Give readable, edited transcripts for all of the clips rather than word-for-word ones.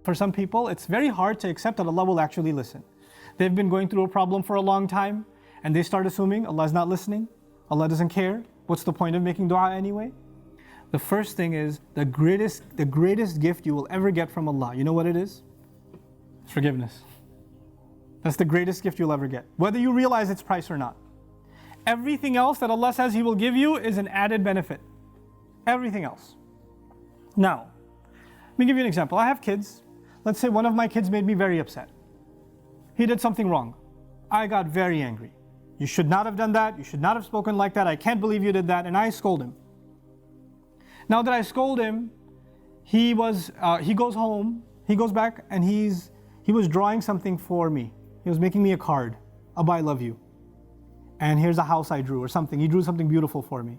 For some people, it's very hard to accept that Allah will actually listen. They've been going through a problem for a long time, and they start assuming Allah is not listening, Allah doesn't care. What's the point of making dua anyway? The first thing is, the greatest gift you will ever get from Allah. You know what it is? It's forgiveness. That's the greatest gift you'll ever get, whether you realize its price or not. Everything else that Allah says He will give you is an added benefit. Everything else. Now, let me give you an example. I have kids. Let's say one of my kids made me very upset. He did something wrong. I got very angry. You should not have done that. You should not have spoken like that. I can't believe you did that. And I scold him. Now that I scold him, he goes home, he goes back, and he was drawing something for me. He was making me a card, Abba, I love you. And here's a house I drew or something. He drew something beautiful for me.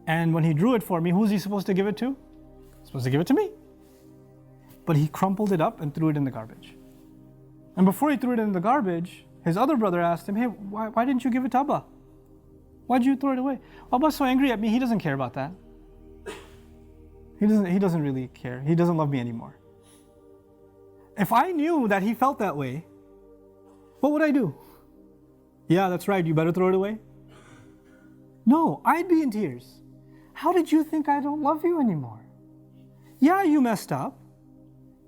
And when he drew it for me, who's he supposed to give it to? He's supposed to give it to me. But he crumpled it up and threw it in the garbage. And before he threw it in the garbage, his other brother asked him, hey, why didn't you give it to Abba? Why did you throw it away? Abba's so angry at me, he doesn't care about that. He doesn't really care. He doesn't love me anymore. If I knew that he felt that way, what would I do? Yeah, that's right, you better throw it away. No, I'd be in tears. How did you think I don't love you anymore? Yeah, you messed up.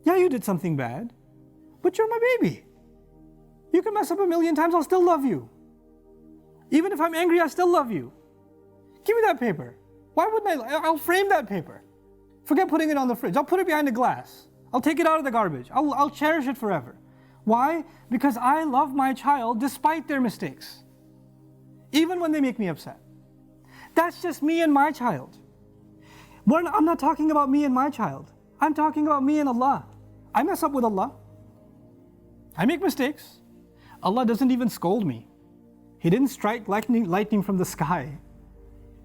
Yeah, you did something bad. But you're my baby. You can mess up 1,000,000 times, I'll still love you. Even if I'm angry, I still love you. Give me that paper. Why wouldn't I? I'll frame that paper. Forget putting it on the fridge. I'll put it behind the glass. I'll take it out of the garbage. I'll cherish it forever. Why? Because I love my child despite their mistakes. Even when they make me upset. That's just me and my child. I'm not talking about me and my child. I'm talking about me and Allah. I mess up with Allah. I make mistakes. Allah doesn't even scold me. He didn't strike lightning from the sky.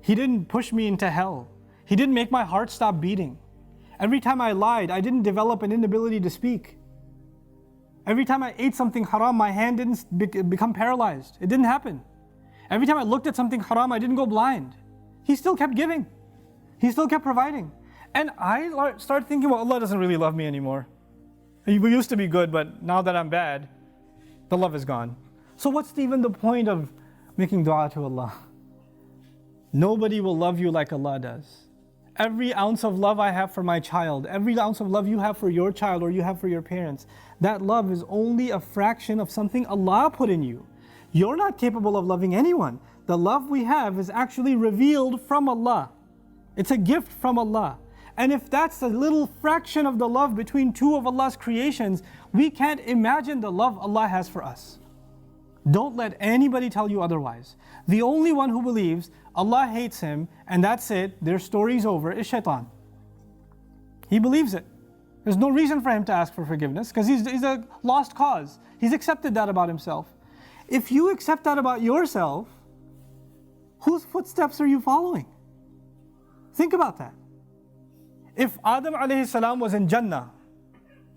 He didn't push me into hell. He didn't make my heart stop beating. Every time I lied, I didn't develop an inability to speak. Every time I ate something haram, my hand didn't become paralyzed. It didn't happen. Every time I looked at something haram, I didn't go blind. He still kept giving. He still kept providing. And I started thinking, well, Allah doesn't really love me anymore. We used to be good, but now that I'm bad, the love is gone. So what's even the point of making dua to Allah? Nobody will love you like Allah does. Every ounce of love I have for my child, every ounce of love you have for your child or you have for your parents, that love is only a fraction of something Allah put in you. You're not capable of loving anyone. The love we have is actually revealed from Allah. It's a gift from Allah. And if that's a little fraction of the love between two of Allah's creations, we can't imagine the love Allah has for us. Don't let anybody tell you otherwise. The only one who believes Allah hates him and that's it, their story's over, is shaitan. He believes it. There's no reason for him to ask for forgiveness because he's a lost cause. He's accepted that about himself. If you accept that about yourself, whose footsteps are you following? Think about that. If Adam alayhi salam was in Jannah,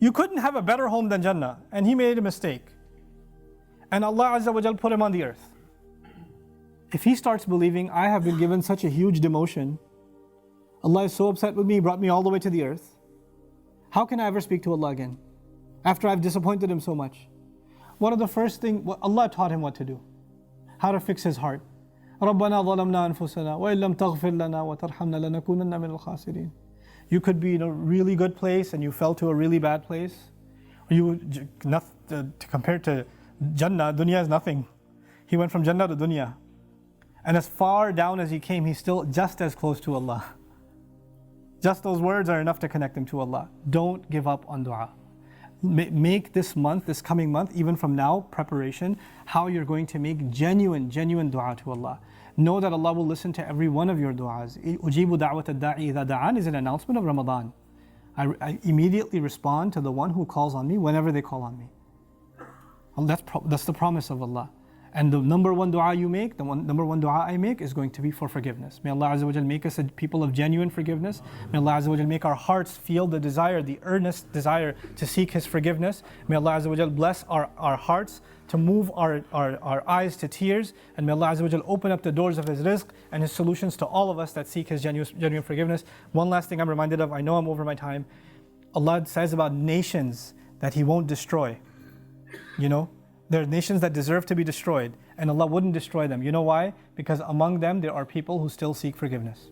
you couldn't have a better home than Jannah, and he made a mistake. And Allah Azza wa Jal put him on the earth. If he starts believing, I have been given such a huge demotion, Allah is so upset with me, He brought me all the way to the earth, how can I ever speak to Allah again? After I've disappointed Him so much. One of the first things, Allah taught him what to do. How to fix his heart. رَبَّنَا ظَلَمْنَا أَنفُسَنَا وَإِن لَمْ تَغْفِرْ لَنَا وَتَرْحَمْنَا لَنَكُونَنَّ مِنَ الْخَاسِرِينَ. You could be in a really good place and you fell to a really bad place. Compared to Jannah, dunya is nothing. He went from Jannah to dunya. And as far down as he came, he's still just as close to Allah. Just those words are enough to connect him to Allah. Don't give up on dua. Make this month, this coming month, even from now, preparation, how you're going to make genuine dua to Allah. Know that Allah will listen to every one of your du'as. Ujibu da'wat ad-da'i idha da'an is an announcement of Ramadan. I immediately respond to the one who calls on me whenever they call on me. That's the promise of Allah. And the number one dua you make, number one dua I make is going to be for forgiveness. May Allah Azza wa Jal make us a people of genuine forgiveness. May Allah Azza wa Jal make our hearts feel the desire, the earnest desire to seek His forgiveness. May Allah Azza wa Jal bless our hearts to move our eyes to tears. And may Allah Azza wa Jal open up the doors of His rizq and His solutions to all of us that seek His genuine forgiveness. One last thing I'm reminded of, I know I'm over my time. Allah says about nations that He won't destroy. You know, there are nations that deserve to be destroyed, and Allah wouldn't destroy them. You know why? Because among them there are people who still seek forgiveness.